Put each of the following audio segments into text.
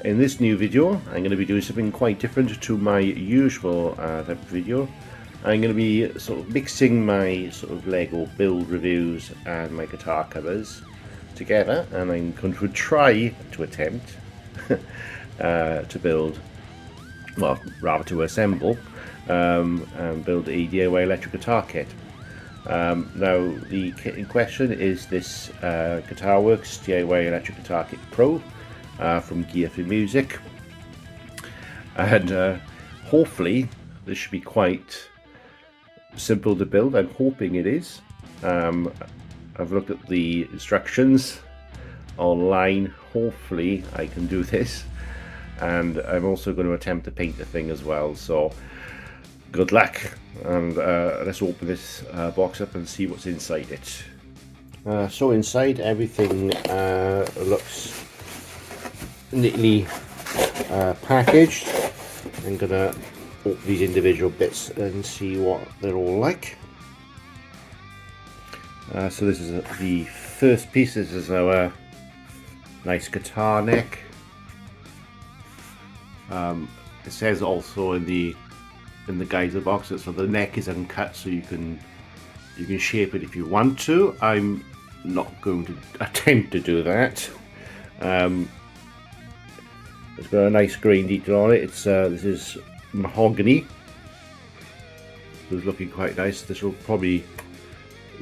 In this new video, I'm going to be doing something quite different to my usual type of video. I'm going to be sort of mixing my sort of Lego build reviews and my guitar covers together, and I'm going to try to attempt to build, well, rather to assemble and build a DIY electric guitar kit. Now the kit in question is this Guitarworks DIY Electric Guitar Kit Pro from Gear4Music, and hopefully this should be quite simple to build. I'm hoping it is. I've looked at the instructions online. Hopefully I can do this, and I'm also going to attempt to paint the thing as well, so good luck, and let's open this box up and see what's inside it. So inside, everything looks neatly packaged. I'm gonna open these individual bits and see what they're all like. So this is the first piece. This is our nice guitar neck. It says also in the guide of the box that so the neck is uncut, so you can shape it if you want to. I'm not going to attempt to do that. It's got a nice grain detail on it. It's this is mahogany, so it's looking quite nice. This will probably,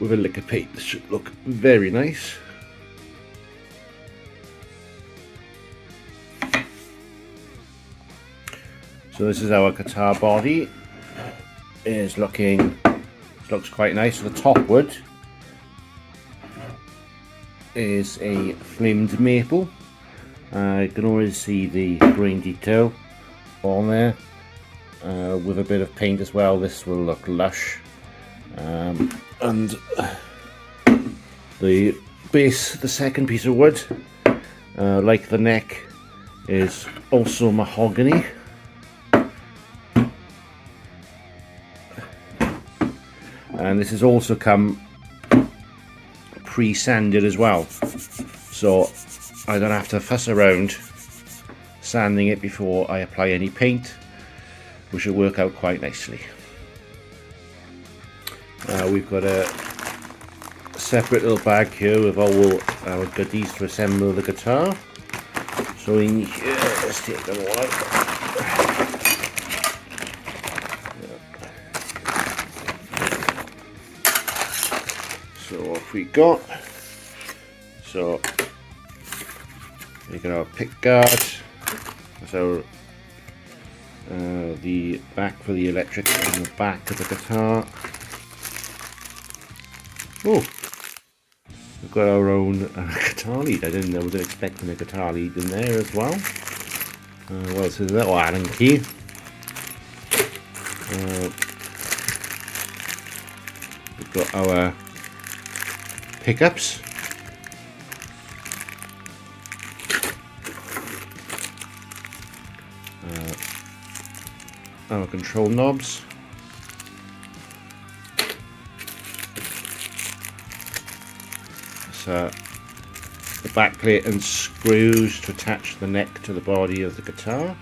with a lick of paint, this should look very nice. So this is our guitar body. It looks quite nice. So the top wood is a flamed maple. You can always see the grain detail on there. With a bit of paint as well, this will look lush. And the base, the second piece of wood, like the neck, is also mahogany. And this has also come pre-sanded as well, so I don't have to fuss around sanding it before I apply any paint, which will work out quite nicely. We've got a separate little bag here with all our goodies to assemble the guitar. So in here, let's take them all out. So what we got? So we got our pick guard. So the back for the electric and the back of the guitar. Oh, we've got our own guitar lead. I wasn't expecting a guitar lead in there as well. Well, so there's a little Allen key. We've got our pickups. Our control knobs. So the back plate and screws to attach the neck to the body of the guitar.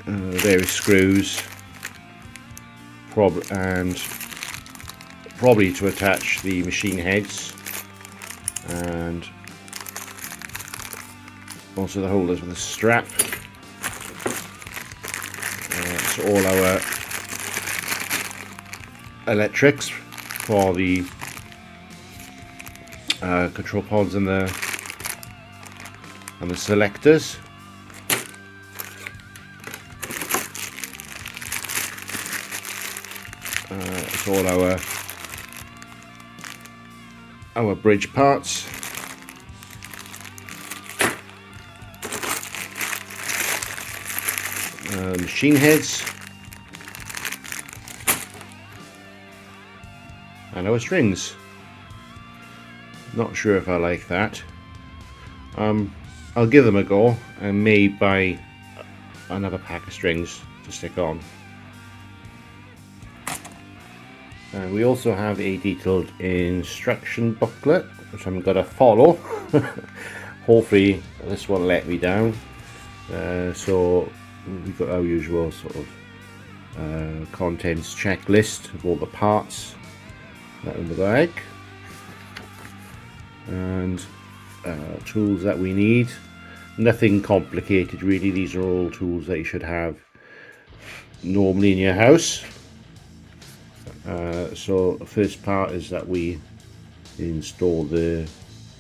Various screws, and probably to attach the machine heads, and also the holders with a strap. So all our electrics for the control pods and the selectors. It's all our bridge parts. Machine heads, and our strings. Not sure if I like that. I'll give them a go and may buy another pack of strings to stick on. And we also have a detailed instruction booklet, which I'm going to follow. Hopefully this won't let me down. So we've got our usual sort of contents checklist of all the parts that are in the bag, and tools that we need. Nothing complicated really, these are all tools that you should have normally in your house. So the first part is that we install the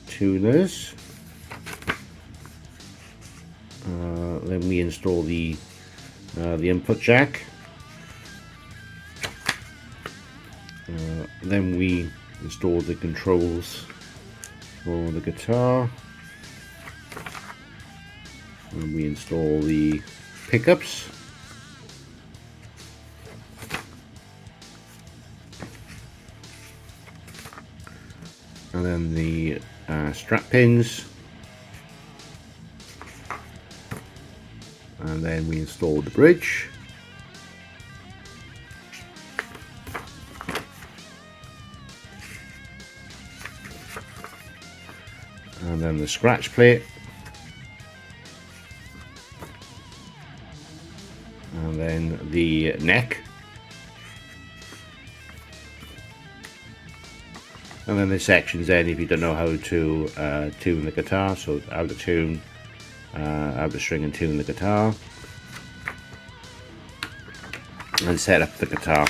tuners, then we install the input jack, then we install the controls for the guitar, and we install the pickups, and then the strap pins, and then we install the bridge, and then the scratch plate, and then the neck, and then the sections then if you don't know how to tune the guitar, so how to tune, how to string and tune the guitar, and set up the guitar.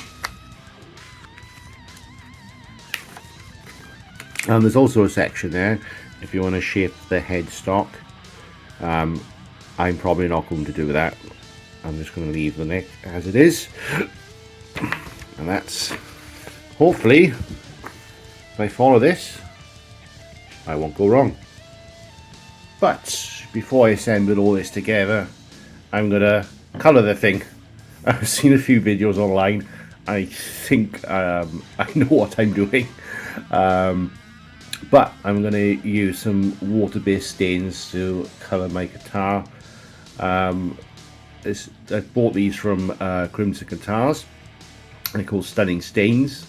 And there's also a section there if you want to shape the headstock. I'm probably not going to do that. I'm just going to leave the neck as it is, and that's, hopefully if I follow this I won't go wrong. But before I assemble all this together, I'm going to colour the thing. I've seen a few videos online. I think I know what I'm doing. But I'm going to use some water-based stains to colour my guitar. I bought these from Crimson Guitars. They're called Stunning Stains.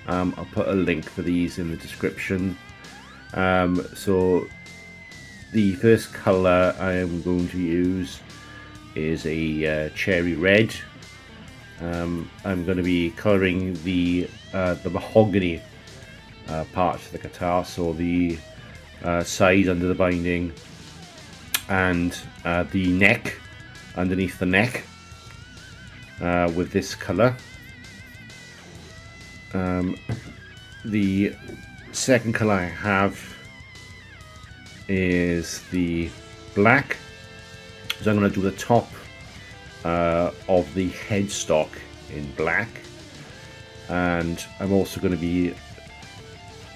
I'll put a link for these in the description. So the first colour I am going to use is a cherry red. I'm going to be colouring the mahogany parts of the guitar, so the side under the binding and the neck, underneath the neck, with this colour. The second colour I have is the black, so I'm going to do the top of the headstock in black, and I'm also going to be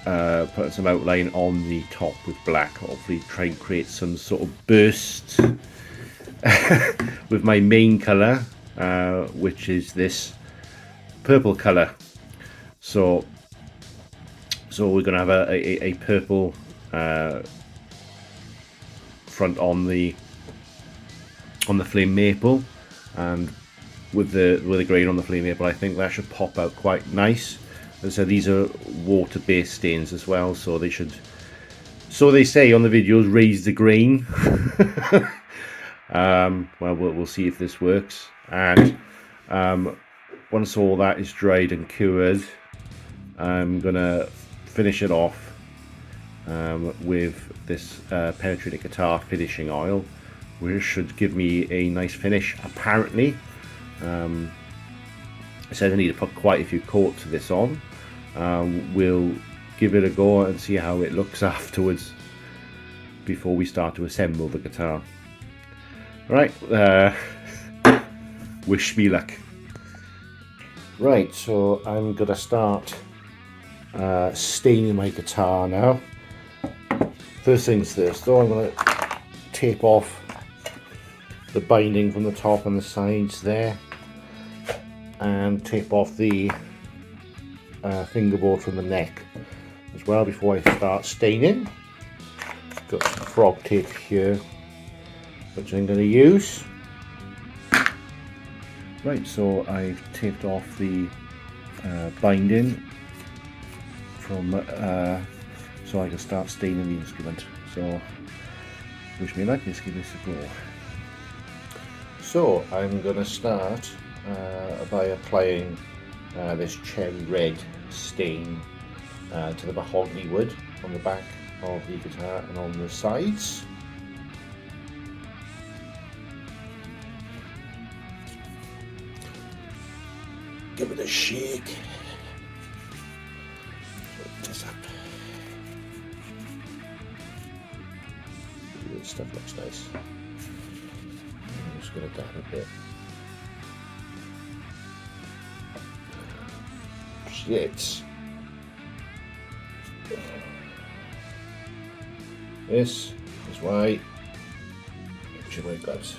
putting some outline on the top with black, hopefully try and create some sort of burst with my main colour, which is this purple colour. So we're going to have a purple front on the flame maple, and with the grain on the flame maple, I think that should pop out quite nice. As I said, these are water-based stains as well, so they should, so they say on the videos, raise the grain. Well, we'll see if this works. And once all that is dried and cured, I'm gonna finish it off with this penetrating guitar finishing oil, which should give me a nice finish. Apparently, I said I need to put quite a few coats of this on. We'll give it a go and see how it looks afterwards before we start to assemble the guitar. Right, wish me luck. Right, so I'm gonna start staining my guitar now. First things first though, I'm going to tape off the binding from the top and the sides there, and tape off the fingerboard from the neck as well before I start staining. Got some frog tape here which I'm going to use. Right, so I've taped off the binding from so I can start staining the instrument. So wish me luck, let's give this a go. So I'm going to start by applying this cherry red stain to the mahogany wood on the back of the guitar and on the sides. Give it a shake. Put this up. Ooh, this stuff looks nice. I'm just going to dab a bit. Shit. This is why I should wear gloves.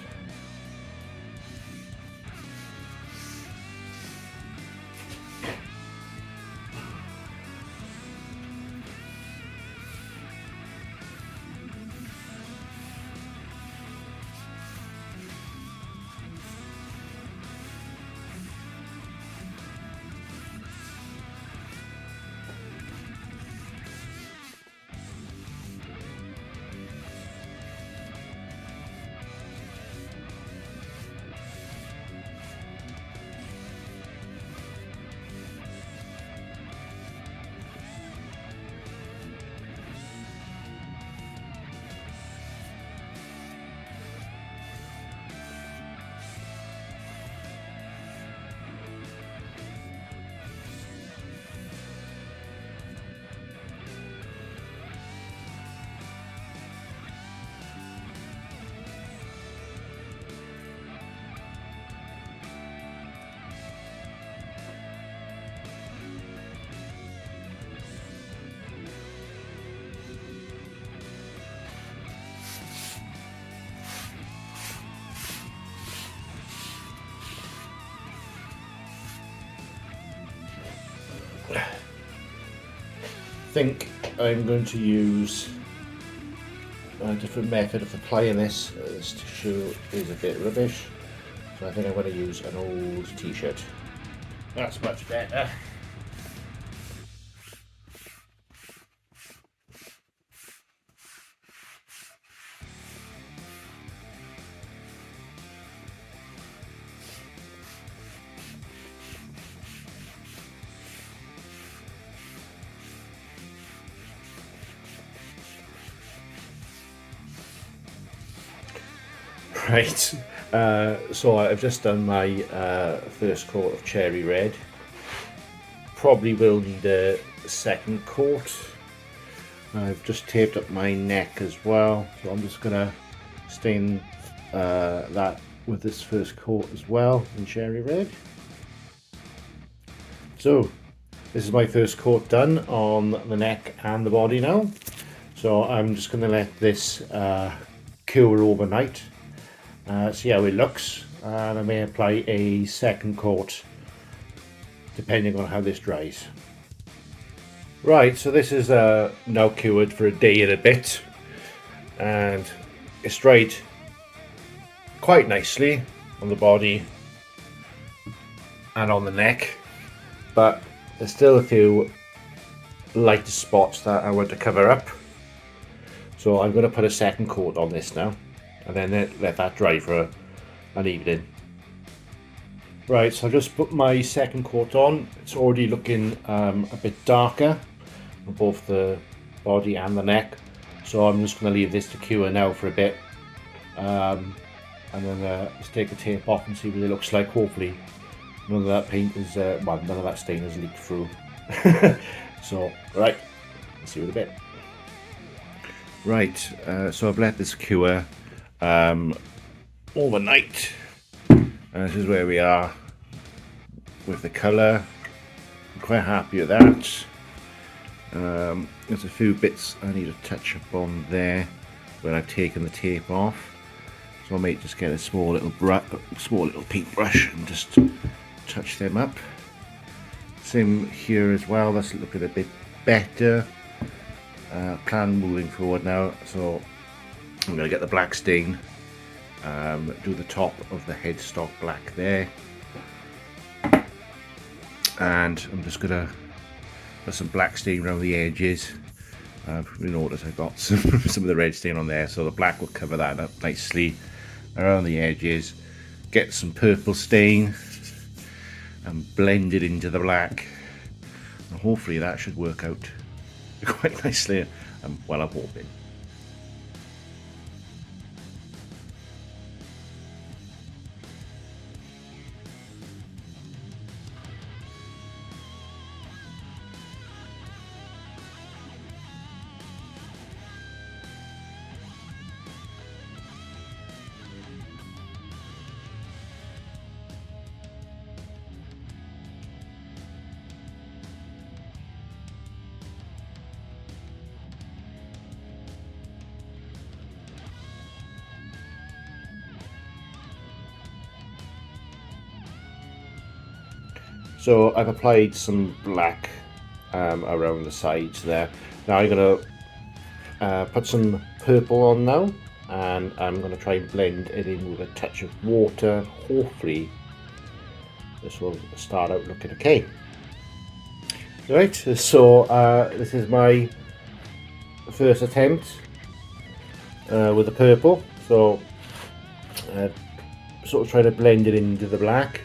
I think I'm going to use a different method of applying this. This tissue is a bit rubbish, so I think I'm going to use an old t-shirt. That's much better. Right, so I've just done my first coat of cherry red. Probably will need a second coat. I've just taped up my neck as well, so I'm just going to stain that with this first coat as well in cherry red. So this is my first coat done on the neck and the body now. So I'm just going to let this cure overnight. See how it looks, and I may apply a second coat depending on how this dries. Right, so this is now cured for a day and a bit, and it's dried quite nicely on the body and on the neck, but there's still a few lighter spots that I want to cover up. So I'm going to put a second coat on this now, and then let that dry for an evening. Right, so I've just put my second coat on. It's already looking a bit darker on both the body and the neck, so I'm just going to leave this to cure now for a bit, and then let's take the tape off and see what it looks like. Hopefully none of that paint is, well, none of that stain has leaked through. So, right, let's see what a bit. Right, so I've let this cure overnight, and this is where we are with the colour. I'm quite happy with that. There's a few bits I need to touch up on there where I've taken the tape off, so I might just get a small little paintbrush and just touch them up. Same here as well, that's looking a bit better. Plan moving forward now, so I'm going to get the black stain, do the top of the headstock black there, and I'm just gonna put some black stain around the edges. You notice I got some of the red stain on there, so the black will cover that up nicely around the edges. Get some purple stain and blend it into the black, and hopefully that should work out quite nicely. Well, I'm hoping. So I've applied some black around the sides there. Now I'm going to put some purple on now, and I'm going to try and blend it in with a touch of water. Hopefully this will start out looking okay. Right, so this is my first attempt with the purple. So sort of try to blend it into the black.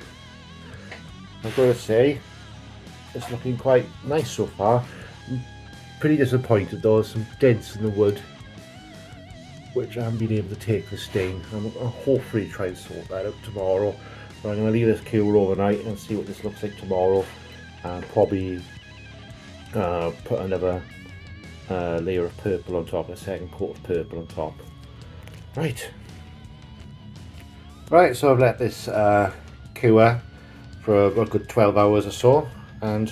I've got to say, it's looking quite nice so far. I'm pretty disappointed though, there's some dents in the wood which I haven't been able to take the stain. I'll hopefully try and sort that out tomorrow. So I'm going to leave this cure overnight and see what this looks like tomorrow, and probably put another layer of purple on top, a second coat of purple on top. Right, so I've let this cure for a good 12 hours or so, and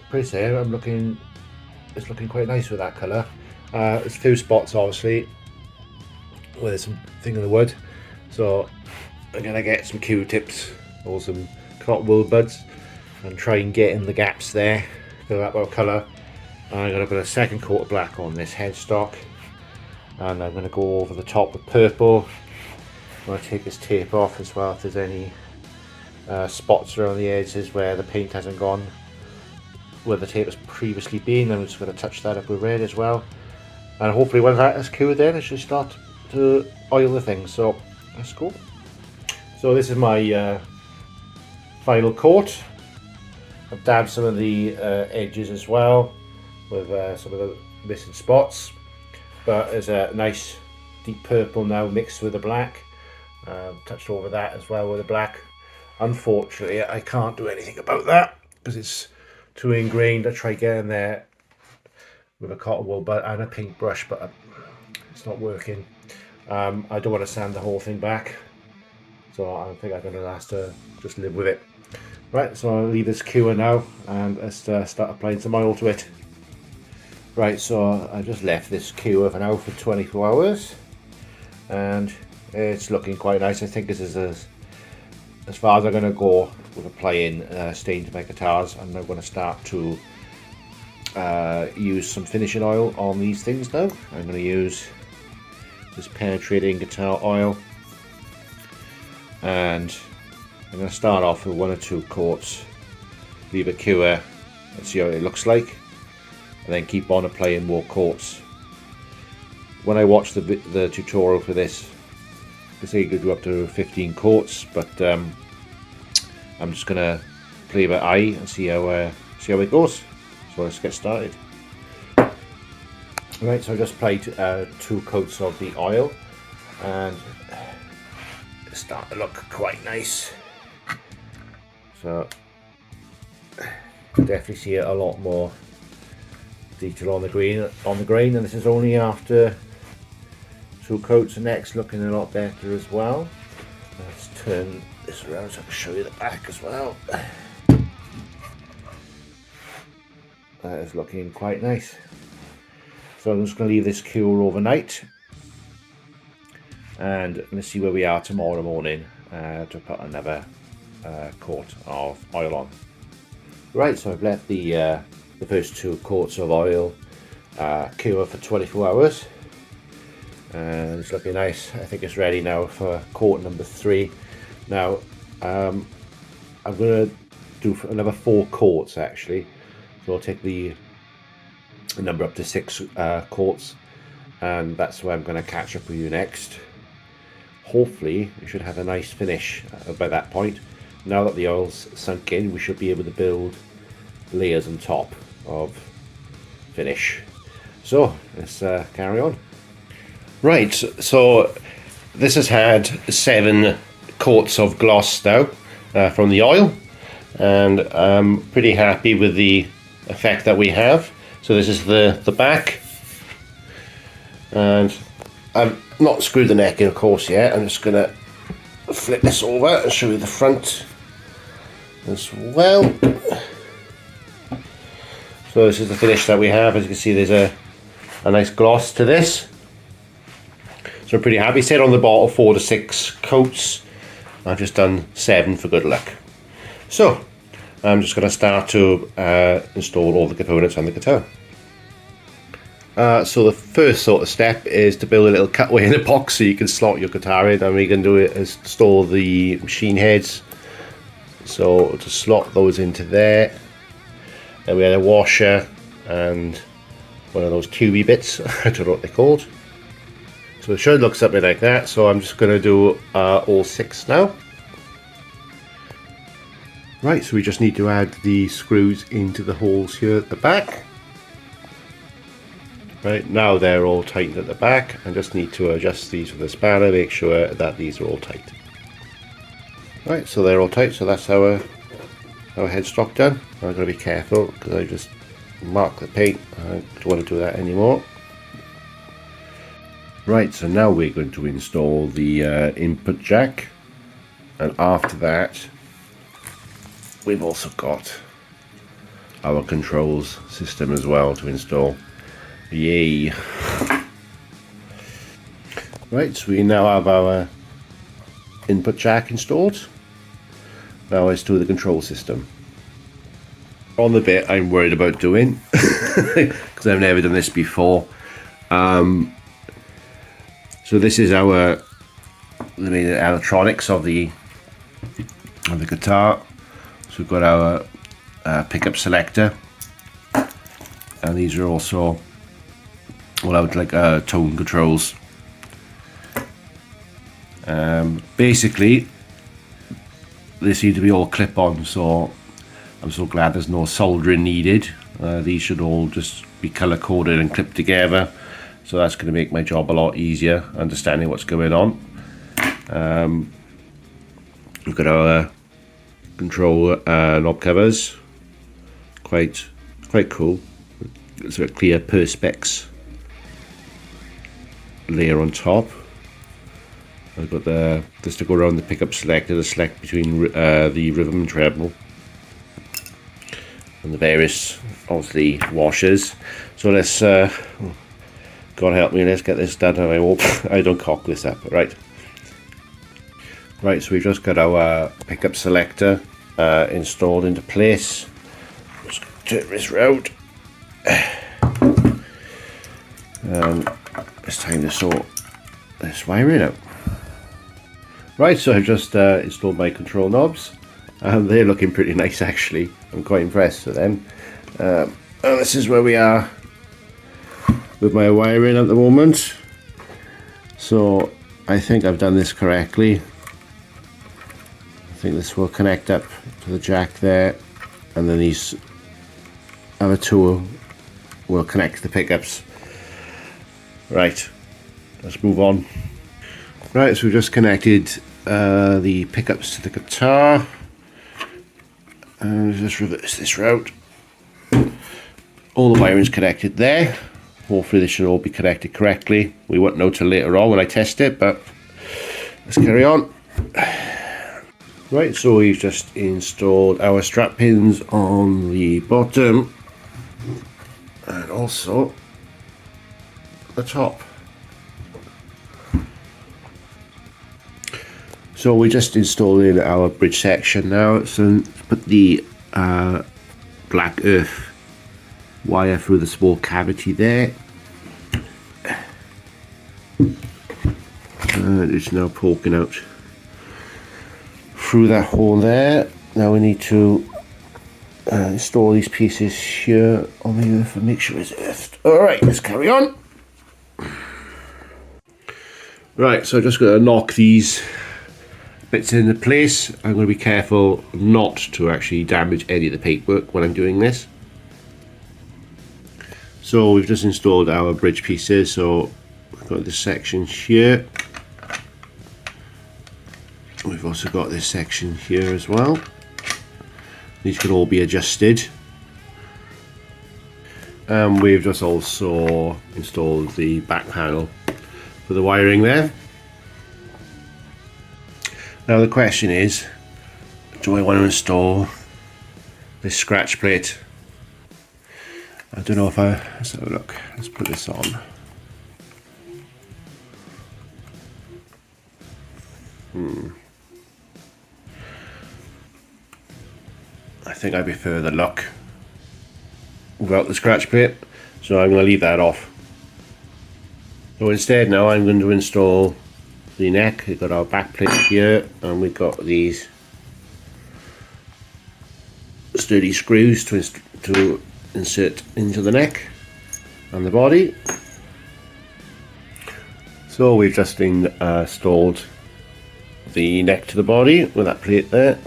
pretty say it's looking quite nice with that colour. There's a few spots obviously where there's some thing in the wood, so I'm gonna get some Q-tips or some cotton wool buds and try and get in the gaps there for that bit of colour. I'm gonna put a second coat of black on this headstock, and I'm gonna go over the top with purple. I'm gonna take this tape off as well if there's any spots around the edges where the paint hasn't gone where the tape has previously been. I'm just going to touch that up with red as well, and hopefully once that is cured then it should start to oil the thing. So that's cool. So this is my final coat. I've dabbed some of the edges as well with some of the missing spots, but there's a nice deep purple now mixed with the black. Touched over that as well with the black. Unfortunately, I can't do anything about that because it's too ingrained. I tried getting there with a cotton wool and a paintbrush, but it's not working. I don't want to sand the whole thing back, so I think I'm going to have to just live with it. Right, so I'll leave this cure now, and let's start applying some oil to it. Right, so I just left this cure for now for 24 hours, and it's looking quite nice. I think this is as far as I'm going to go with applying stain to my guitars. I'm now going to start to use some finishing oil on these things now. I'm going to use this penetrating guitar oil, and I'm going to start off with 1 or 2 coats, leave a cure and see how it looks like, and then keep on applying more coats. When I watched the tutorial for this, I say you could do up to 15 coats, but I'm just gonna play by eye and see how it goes. So let's get started. Right, so I just applied 2 coats of the oil, and it's starting to look quite nice. So definitely see a lot more detail on the grain, and this is only after 2 coats. The neck's looking a lot better as well. Let's turn this around so I can show you the back as well. That is looking quite nice. So I'm just going to leave this cure overnight, and let's see where we are tomorrow morning to put another coat of oil on. Right, so I've left the first 2 coats of oil cure for 24 hours. And it's looking nice. I think it's ready now for coat number 3. Now I'm going to do another 4 courts actually. So I'll take the number up to 6 courts, and that's where I'm going to catch up with you next. Hopefully we should have a nice finish by that point. Now that the oil's sunk in, we should be able to build layers on top of finish. So let's carry on. Right, so this has had 7 coats of gloss now from the oil, and I'm pretty happy with the effect that we have. So this is the back, and I've not screwed the neck in, of course, yet. I'm just gonna flip this over and show you the front as well. So this is the finish that we have. As you can see, there's a nice gloss to this. So I'm pretty happy. Said on the bottle 4 to 6 coats. I've just done 7 for good luck. So I'm just going to start to install all the components on the guitar. So the first sort of step is to build a little cutaway in the box so you can slot your guitar in, and we can do it is install the machine heads. So to slot those into there, then we had a washer and one of those cubey bits. I don't know what they're called. So it should look something like that. So I'm just going to do all 6 now. Right, so we just need to add the screws into the holes here at the back. Right, now they're all tightened at the back. I just need to adjust these with a spanner, make sure that these are all tight. Right, so they're all tight, so that's our headstock done. I'm going to be careful because I just marked the paint. I don't want to do that anymore. Right, so now we're going to install the input jack, and after that we've also got our controls system as well to install. Yay! Right, so we now have our input jack installed. Now let's do the control system. On the bit I'm worried about doing, because I've never done this before. So this is the main electronics of the guitar. So we've got our pickup selector, and these are also what I would like tone controls. Basically, they seem to be all clip-on, so I'm so glad there's no soldering needed. These should all just be color-coded and clipped together, so that's going to make my job a lot easier understanding what's going on. We've got our control knob covers, quite cool. It's a clear perspex layer on top. I've got this to go around the pickup selector to select between the rhythm and treble, and the various, obviously, washers. So let's, God help me, let's get this done, and I hope I don't cock this up. Right, so we've just got our pickup selector installed into place. Just turn this round. It's time to sort this wiring out. Right, so I've just installed my control knobs, and they're looking pretty nice actually. I'm quite impressed with them. And this is where we are with my wiring at the moment. So I think I've done this correctly. I think this will connect up to the jack there, and then these other two will connect to the pickups. Right, let's move on. Right, so we've just connected the pickups to the guitar, and just reverse this route. All the wiring's connected there. Hopefully this should all be connected correctly. We won't know till later on when I test it, but let's carry on. Right, so we've just installed our strap pins on the bottom and also the top. So we just installed in our bridge section now. So put the black earth wire through the small cavity there. And it's now poking out through that hole there. Now we need to install these pieces here on the earth and make sure it's earthed. Alright, let's carry on. Right, so I'm just going to knock these bits into place. I'm going to be careful not to actually damage any of the paintwork when I'm doing this. So we've just installed our bridge pieces, so we've got this section here. We've also got this section here as well. These can all be adjusted. And we've just also installed the back panel for the wiring there. Now the question is, do I want to install this scratch plate? I don't know if let's have a look. Let's put this on. I think I prefer the look without the scratch plate, so I'm going to leave that off. So instead now I'm going to install the neck. We've got our back plate here, and we've got these sturdy screws to insert into the neck and the body. So we've just installed the neck to the body with that plate there.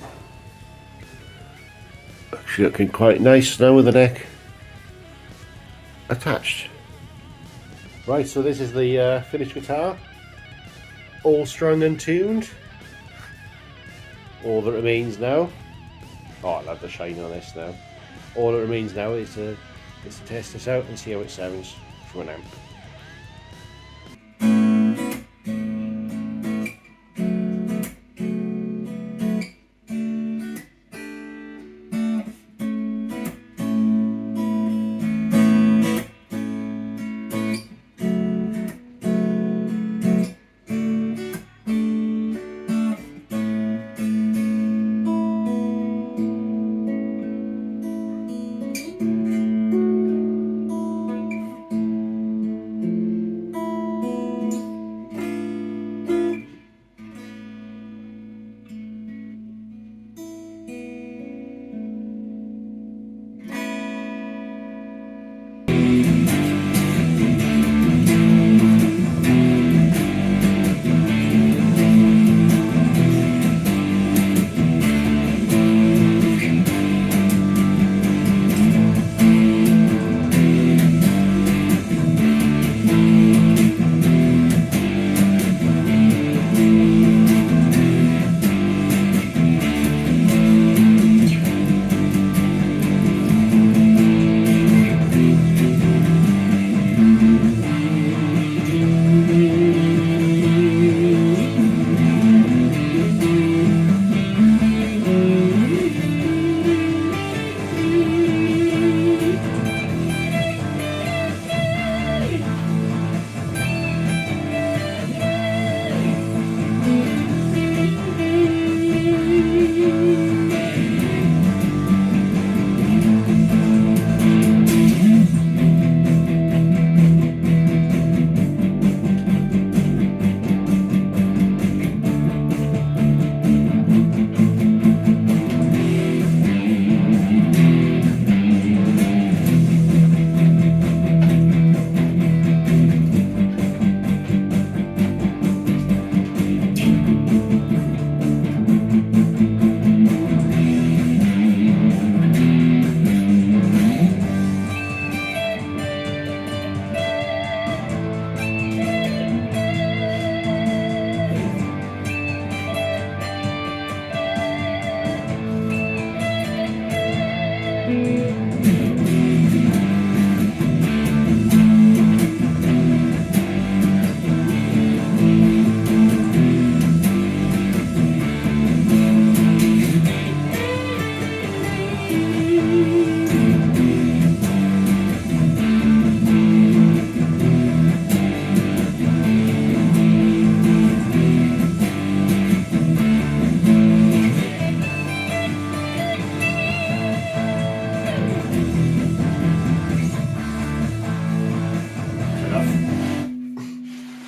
Actually looking quite nice now with the neck attached. Right, so this is the finished guitar, all strung and tuned. All that remains now, oh, I love the shine on this now. All that remains now is to test this out and see how it sounds from an amp.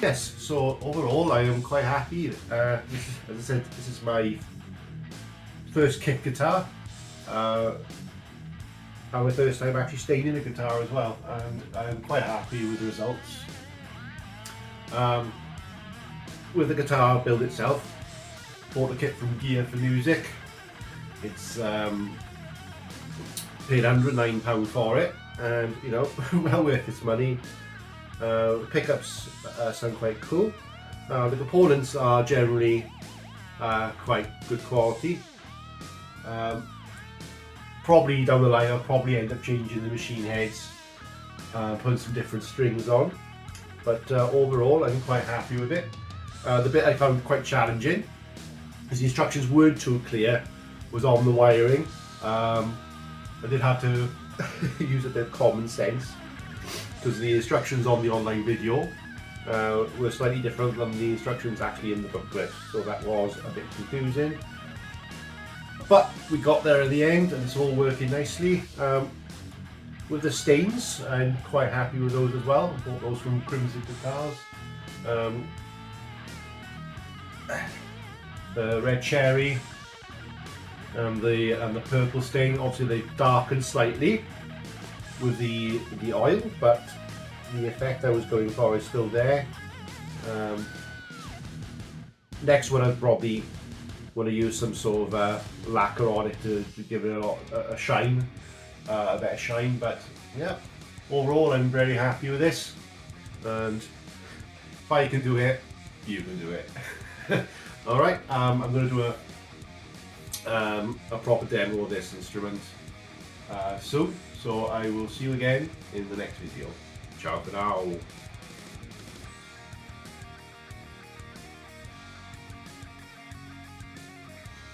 Yes, so overall I am quite happy. As I said, this is my first kit guitar. my first time actually staining a guitar as well, and I'm quite happy with the results. With the guitar build itself, bought the kit from Gear4Music. It's paid £109 for it, and you know, well worth its money. The pickups sound quite cool. The components are generally quite good quality. Probably down the line I'll probably end up changing the machine heads, putting some different strings on, but overall I'm quite happy with it. The bit I found quite challenging is the instructions weren't too clear, was on the wiring. I did have to use a bit of common sense, because the instructions on the online video were slightly different than the instructions actually in the booklet, so that was a bit confusing. But we got there at the end and it's all working nicely. With the stains, I'm quite happy with those as well. I bought those from Crimson Guitars. The red cherry and the purple stain, obviously they darkened slightly with the oil, but the effect I was going for is still there. Next one I'd probably want to use some sort of lacquer on it to give it a shine, a better shine. But yeah, overall I'm very happy with this, and if I can do it, you can do it. Alright, I'm going to do a proper demo of this instrument soon, so I will see you again in the next video. Ciao for now.